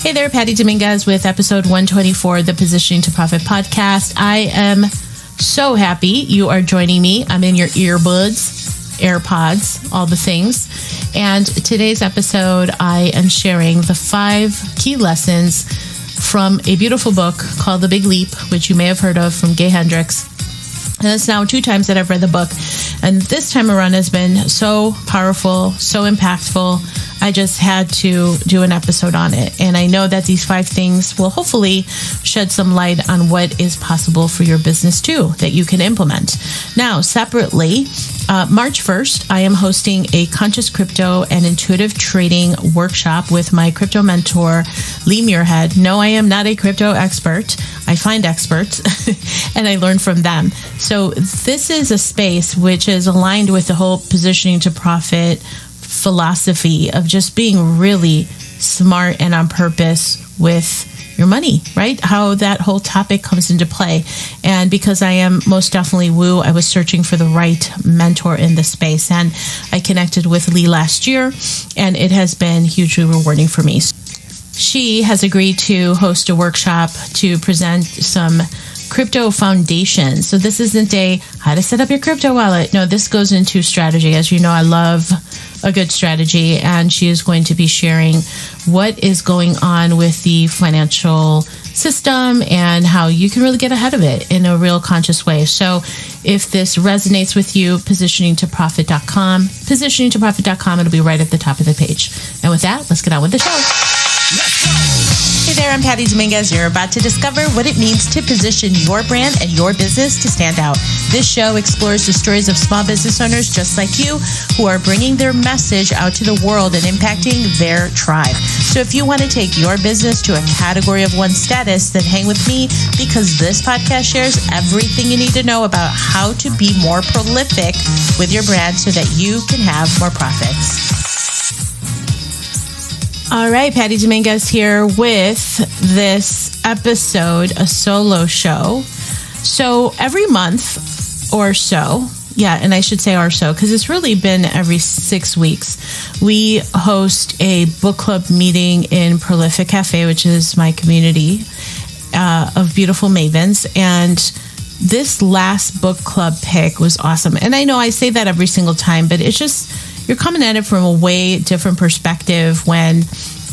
Hey there, Patty Dominguez with episode 124 of the Positioning to Profit podcast. I am so happy you are joining me. I'm in your earbuds, AirPods, all the things. And today's episode, I am sharing the 5 key lessons from a beautiful book called The Big Leap, which you may have heard of, from Gay Hendricks. And it's now 2 times that I've read the book. And this time around has been so powerful, so impactful. I just had to do an episode on it. And I know that these 5 things will hopefully shed some light on what is possible for your business too, that you can implement. Now, separately, March 1st, I am hosting a conscious crypto and intuitive trading workshop with my crypto mentor, Muirhead. No, I am not a crypto expert. I find experts and I learn from them. So this is a space which is aligned with the whole positioning to profit philosophy of just being really smart and on purpose with your money, right? How that whole topic comes into play. And because I am most definitely woo, I was searching for the right mentor in this space. And I connected with Lee last year, and it has been hugely rewarding for me. She has agreed to host a workshop to present some crypto foundations. So this isn't a how to set up your crypto wallet. No, this goes into strategy. As you know, I love a good strategy, and she is going to be sharing what is going on with the financial system and how you can really get ahead of it in a real conscious way. So if this resonates with you, positioningtoprofit.com, positioningtoprofit.com, it'll be right at the top of the page. And with that, let's get on with the show. Hey there, I'm Patty Dominguez. You're about to discover what it means to position your brand and your business to stand out. This show explores the stories of small business owners just like you who are bringing their message out to the world and impacting their tribe. So if you want to take your business to a category of 1 status, then hang with me, because this podcast shares everything you need to know about how to be more prolific with your brand so that you can have more profits. All right, Patty Dominguez here with this episode, a solo show. So every month or so, and I should say or so, because it's really been every 6 weeks, we host a book club meeting in Prolific Cafe, which is my community of beautiful mavens. And this last book club pick was awesome. And I know I say that every single time, but it's just, you're coming at it from a way different perspective when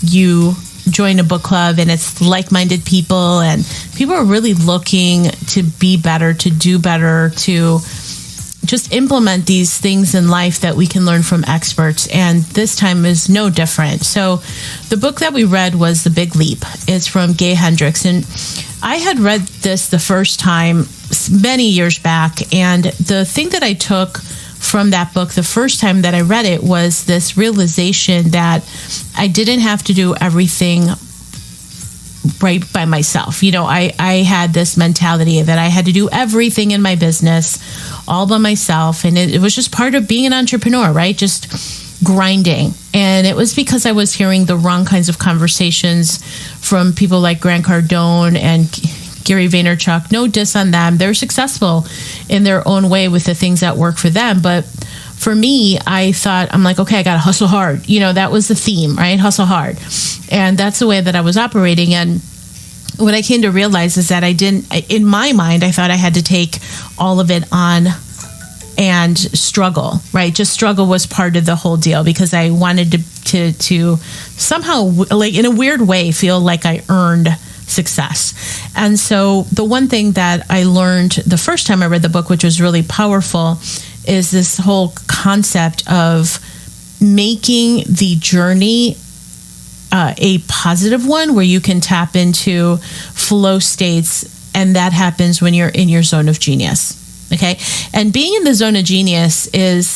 you join a book club and it's like-minded people, and people are really looking to be better, to do better, to just implement these things in life that we can learn from experts. And this time is no different. So the book that we read was The Big Leap. It's from Gay Hendricks. And I had read this the first time many years back. And the thing that I took from that book the first time that I read it was this realization that I didn't have to do everything right by myself. You know, I had this mentality that I had to do everything in my business all by myself. And it was just part of being an entrepreneur, right? Just grinding. And it was because I was hearing the wrong kinds of conversations from people like Grant Cardone and Gary Vaynerchuk. No diss on them. They're successful in their own way with the things that work for them. But for me, I thought, I'm like, okay, I got to hustle hard. You know, that was the theme, right? Hustle hard. And that's the way that I was operating. And what I came to realize is that in my mind, I thought I had to take all of it on and struggle, right? Just struggle was part of the whole deal, because I wanted to somehow, like in a weird way, feel like I earned success. And so the one thing that I learned the first time I read the book, which was really powerful, is this whole concept of making the journey a positive one where you can tap into flow states. And that happens when you're in your zone of genius. Okay. And being in the zone of genius is,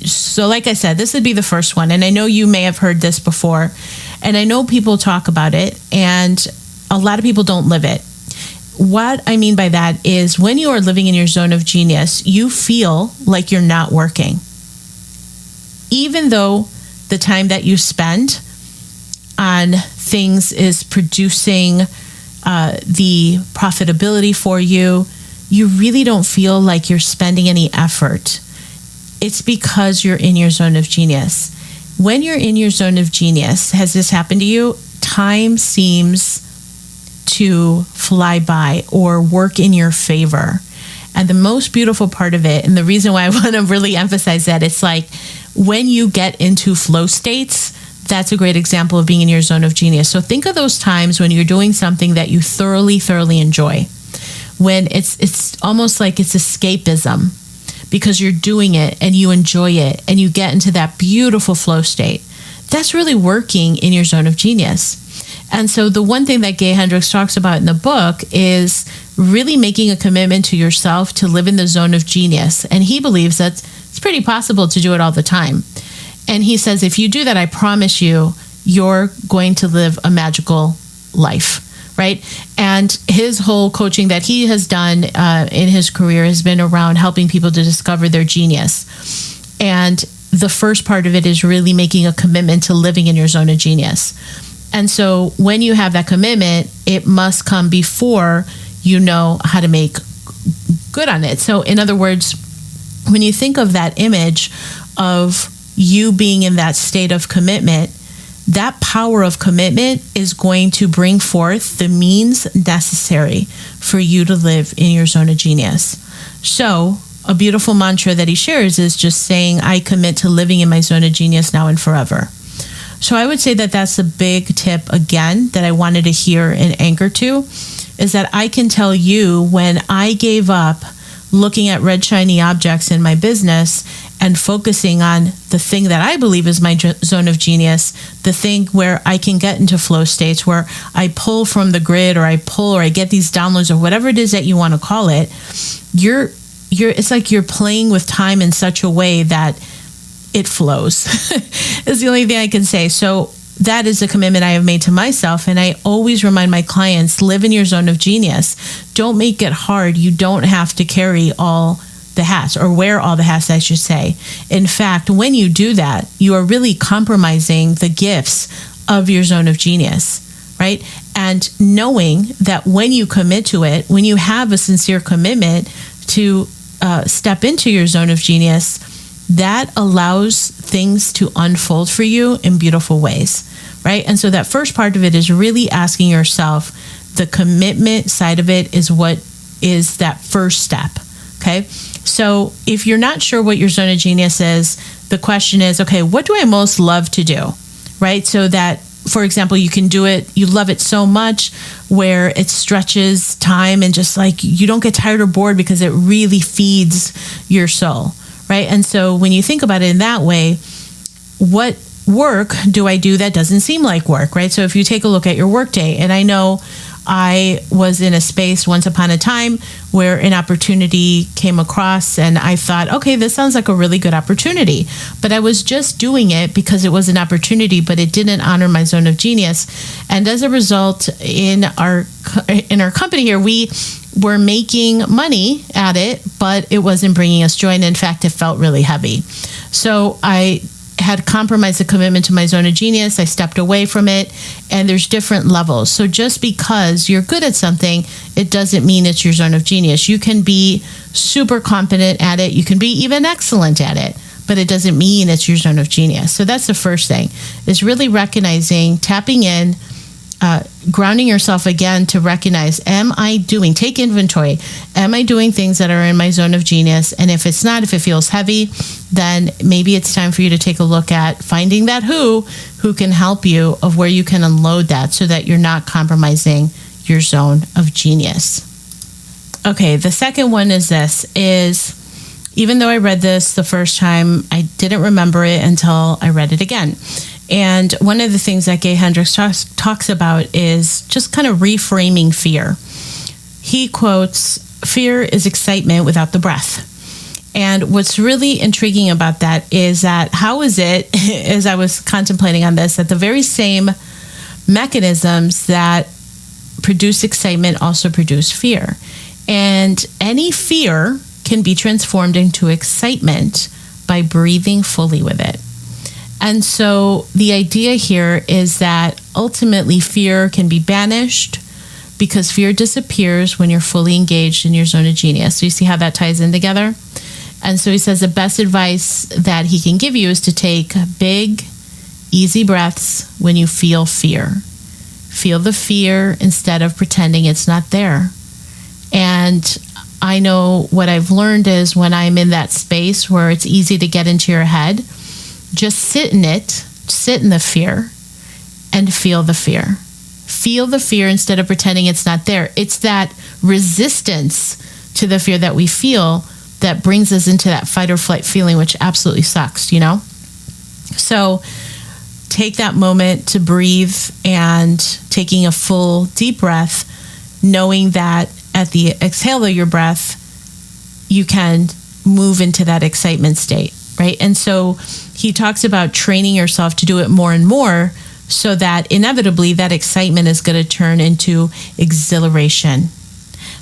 so like I said, this would be the first one. And I know you may have heard this before, and I know people talk about it, and a lot of people don't live it. What I mean by that is when you are living in your zone of genius, you feel like you're not working. Even though the time that you spend on things is producing the profitability for you, you really don't feel like you're spending any effort. It's because you're in your zone of genius. When you're in your zone of genius, has this happened to you? time seems to fly by or work in your favor. And the most beautiful part of it, and the reason why I want to really emphasize that, it's like when you get into flow states, that's a great example of being in your zone of genius. So think of those times when you're doing something that you thoroughly enjoy, when it's almost like it's escapism because you're doing it and you enjoy it and you get into that beautiful flow state. That's really working in your zone of genius. And so the one thing that Gay Hendricks talks about in the book is really making a commitment to yourself to live in the zone of genius. And he believes that it's pretty possible to do it all the time. And he says, if you do that, I promise you, you're going to live a magical life, right? And his whole coaching that he has done in his career has been around helping people to discover their genius. And the first part of it is really making a commitment to living in your zone of genius. And so when you have that commitment, it must come before you know how to make good on it. So in other words, when you think of that image of you being in that state of commitment, that power of commitment is going to bring forth the means necessary for you to live in your zone of genius. So a beautiful mantra that he shares is just saying, I commit to living in my zone of genius now and forever. So I would say that that's a big tip, again, that I wanted to hear and anchor to, is that I can tell you when I gave up looking at red shiny objects in my business and focusing on the thing that I believe is my zone of genius, the thing where I can get into flow states where I pull from the grid or I get these downloads or whatever it is that you want to call it, it's like you're playing with time in such a way that it flows. Is the only thing I can say. So that is a commitment I have made to myself. And I always remind my clients, live in your zone of genius. Don't make it hard. You don't have to carry all the hats, or wear all the hats, I should say. In fact, when you do that, you are really compromising the gifts of your zone of genius, right? And knowing that when you commit to it, when you have a sincere commitment to step into your zone of genius, that allows things to unfold for you in beautiful ways, right? And so that first part of it is really asking yourself, the commitment side of it is what is that first step, okay? So if you're not sure what your zone of genius is, the question is, okay, what do I most love to do, right? So that, for example, you can do it, you love it so much where it stretches time and just like you don't get tired or bored because it really feeds your soul, right? And so when you think about it in that way, what work do I do that doesn't seem like work, right? So if you take a look at your workday, and I know I was in a space once upon a time where an opportunity came across and I thought, okay, this sounds like a really good opportunity. But I was just doing it because it was an opportunity, but it didn't honor my zone of genius. And as a result, in our company here, we were making money at it, but it wasn't bringing us joy. And in fact, it felt really heavy. So I had compromised the commitment to my zone of genius. I stepped away from it, and there's different levels. So just because you're good at something, it doesn't mean it's your zone of genius. You can be super competent at it. You can be even excellent at it, but it doesn't mean it's your zone of genius. So that's the first thing, is really recognizing, tapping in, grounding yourself again to recognize, take inventory, am I doing things that are in my zone of genius? And if it's not, if it feels heavy, then maybe it's time for you to take a look at finding that who can help you, of where you can unload that so that you're not compromising your zone of genius. Okay, the second one is even though I read this the first time, I didn't remember it until I read it again. And one of the things that Gay Hendricks talks about is just kind of reframing fear. He quotes, "Fear is excitement without the breath." And what's really intriguing about that is that how is it, as I was contemplating on this, that the very same mechanisms that produce excitement also produce fear. And any fear can be transformed into excitement by breathing fully with it. And so the idea here is that ultimately fear can be banished because fear disappears when you're fully engaged in your zone of genius. So you see how that ties in together? And so he says the best advice that he can give you is to take big, easy breaths when you feel fear. Feel the fear instead of pretending it's not there. And I know what I've learned is when I'm in that space where it's easy to get into your head, just sit in it, sit in the fear, and feel the fear. Feel the fear instead of pretending it's not there. It's that resistance to the fear that we feel that brings us into that fight or flight feeling, which absolutely sucks, you know? So take that moment to breathe and taking a full deep breath, knowing that at the exhale of your breath, you can move into that excitement state, right? And so he talks about training yourself to do it more and more so that inevitably that excitement is going to turn into exhilaration.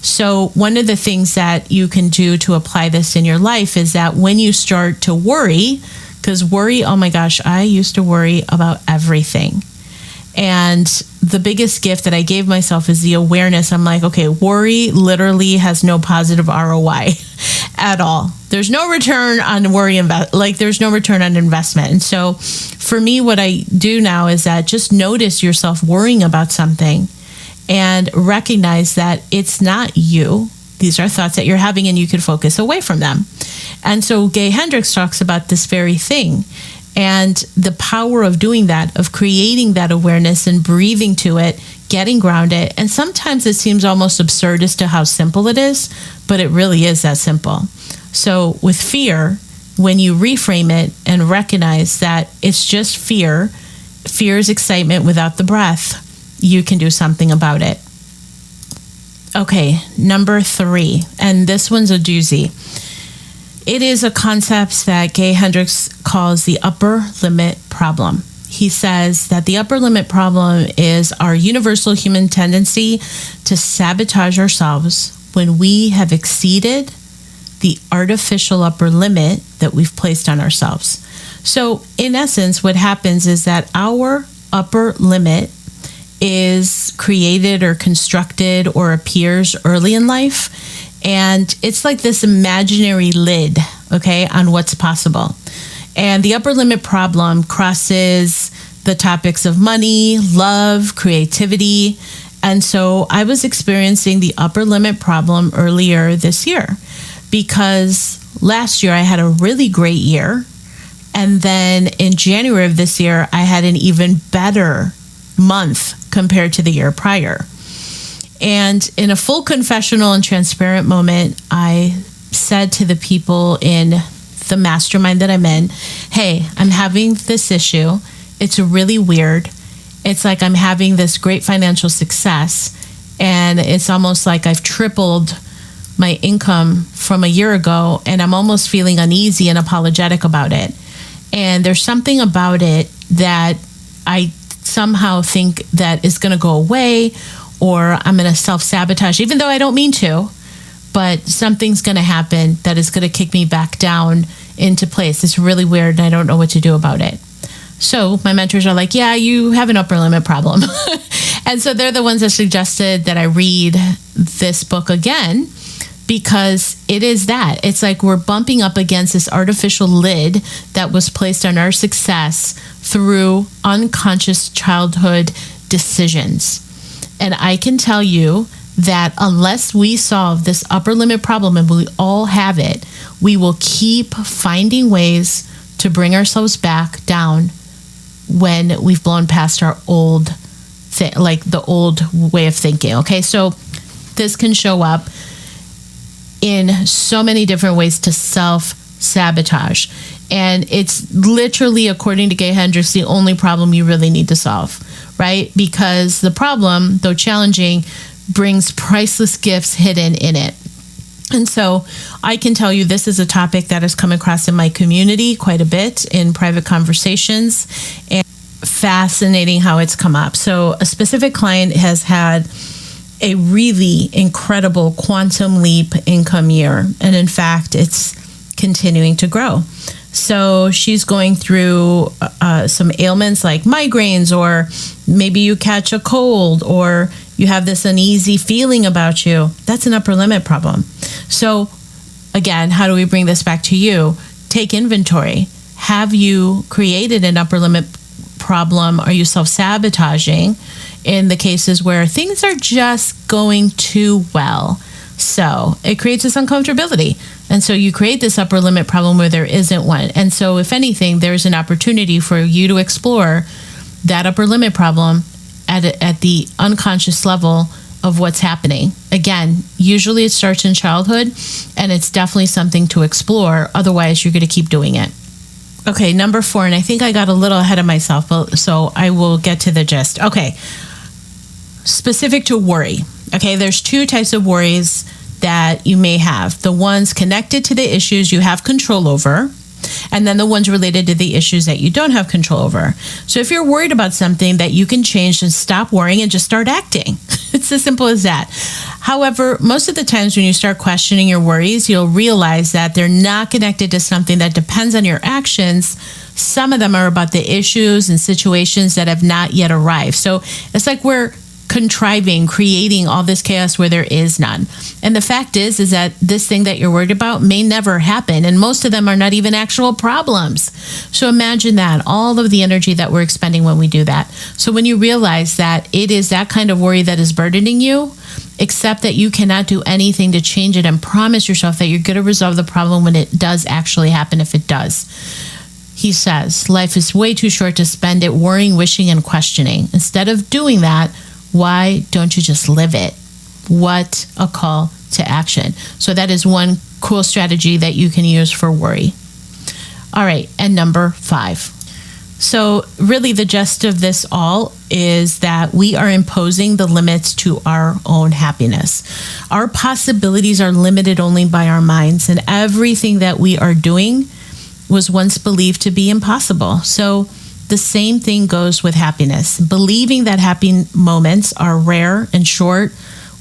So one of the things that you can do to apply this in your life is that when you start to worry, because worry, oh my gosh, I used to worry about everything. And the biggest gift that I gave myself is the awareness. I'm like, okay, worry literally has no positive ROI at all. There's no return on worry, there's no return on investment. And so for me, what I do now is that just notice yourself worrying about something and recognize that it's not you. These are thoughts that you're having and you can focus away from them. And so Gay Hendricks talks about this very thing. And the power of doing that, of creating that awareness and breathing to it, getting grounded. And sometimes it seems almost absurd as to how simple it is, but it really is that simple. So with fear, when you reframe it and recognize that it's just fear, fear is excitement without the breath, you can do something about it. Okay, number 3, and this one's a doozy. It is a concept that Gay Hendricks calls the upper limit problem. He says that the upper limit problem is our universal human tendency to sabotage ourselves when we have exceeded the artificial upper limit that we've placed on ourselves. So in essence, what happens is that our upper limit is created or constructed or appears early in life. And it's like this imaginary lid, okay, on what's possible. And the upper limit problem crosses the topics of money, love, creativity. And so I was experiencing the upper limit problem earlier this year because last year I had a really great year. And then in January of this year, I had an even better month compared to the year prior. And in a full confessional and transparent moment, I said to the people in the mastermind that I'm in, hey, I'm having this issue. It's really weird. It's like I'm having this great financial success, and it's almost like I've tripled my income from a year ago, and I'm almost feeling uneasy and apologetic about it. And there's something about it that I somehow think that is going to go away, or I'm going to self-sabotage, even though I don't mean to, but something's going to happen that is going to kick me back down into place. It's really weird, and I don't know what to do about it. So my mentors are like, yeah, you have an upper limit problem. And so they're the ones that suggested that I read this book again, because it is that. It's like we're bumping up against this artificial lid that was placed on our success through unconscious childhood decisions. And I can tell you that unless we solve this upper limit problem, and we all have it, we will keep finding ways to bring ourselves back down when we've blown past our old thing, like the old way of thinking. Okay, so this can show up in so many different ways to self-sabotage. And it's literally, according to Gay Hendricks, the only problem you really need to solve, right? Because the problem, though challenging, brings priceless gifts hidden in it. And so I can tell you this is a topic that has come across in my community quite a bit in private conversations, and fascinating how it's come up. So a specific client has had a really incredible quantum leap income year. And in fact, it's continuing to grow. So she's going through some ailments like migraines, or maybe you catch a cold, or you have this uneasy feeling about you. That's an upper limit problem. So again, how do we bring this back to you? Take inventory. Have you created an upper limit problem? Are you self-sabotaging? in the cases where things are just going too well. So it creates this uncomfortability. And so you create this upper limit problem where there isn't one. And so if anything, there's an opportunity for you to explore that upper limit problem at the unconscious level of what's happening. Again, usually it starts in childhood, and it's definitely something to explore. Otherwise, you're going to keep doing it. Okay, number 4, and I think I got a little ahead of myself, so I will get to the gist. Okay, specific to worry. Okay, there's 2 types of worries that you may have. The ones connected to the issues you have control over, and then the ones related to the issues that you don't have control over. So if you're worried about something that you can change, then stop worrying and just start acting. It's as simple as that. However, most of the times when you start questioning your worries, you'll realize that they're not connected to something that depends on your actions. Some of them are about the issues and situations that have not yet arrived. So it's like we're creating all this chaos where there is none. And the fact is that this thing that you're worried about may never happen. And most of them are not even actual problems. So imagine that, all of the energy that we're expending when we do that. So when you realize that it is that kind of worry that is burdening you, accept that you cannot do anything to change it and promise yourself that you're going to resolve the problem when it does actually happen, if it does. He says, life is way too short to spend it worrying, wishing, and questioning. Instead of doing that, why don't you just live it? What a call to action. So that is one cool strategy that you can use for worry. All right, and number 5. So really the gist of this all is that we are imposing the limits to our own happiness. Our possibilities are limited only by our minds, and everything that we are doing was once believed to be impossible. So the same thing goes with happiness. Believing that happy moments are rare and short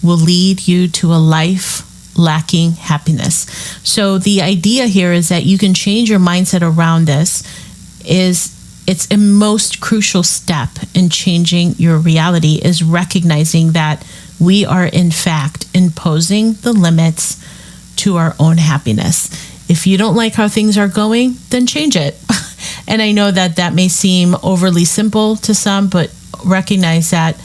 will lead you to a life lacking happiness. So the idea here is that you can change your mindset around this. It's a most crucial step in changing your reality, is recognizing that we are in fact imposing the limits to our own happiness. If you don't like how things are going, then change it. And I know that that may seem overly simple to some, but recognize that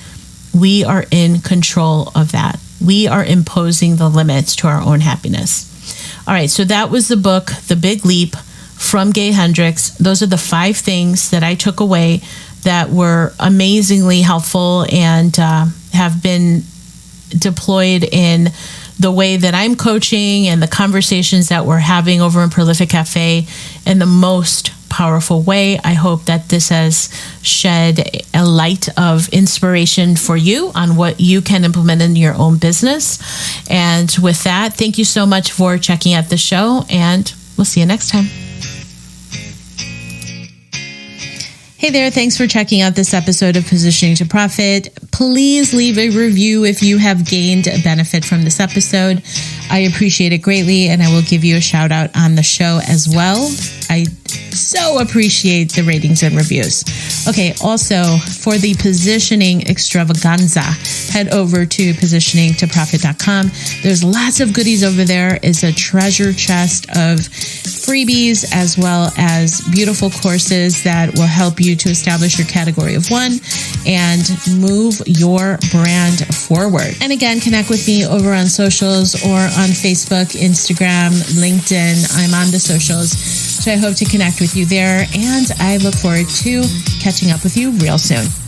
we are in control of that. We are imposing the limits to our own happiness. All right, so that was the book, The Big Leap, from Gay Hendricks. Those are the 5 things that I took away that were amazingly helpful and have been deployed in the way that I'm coaching and the conversations that we're having over in Prolific Cafe in the most powerful way. I hope that this has shed a light of inspiration for you on what you can implement in your own business. And with that, thank you so much for checking out the show, and we'll see you next time. Hey there, thanks for checking out this episode of Positioning to Profit. Please leave a review if you have gained a benefit from this episode. I appreciate it greatly, and I will give you a shout out on the show as well. I so appreciate the ratings and reviews. Okay, also for the positioning extravaganza, head over to positioningtoprofit.com. There's lots of goodies over there. It's a treasure chest of freebies as well as beautiful courses that will help you to establish your category of one and move your brand forward. And again, connect with me over on socials or on Facebook, Instagram, LinkedIn. I'm on the socials. So I hope to connect with you there, and I look forward to catching up with you real soon.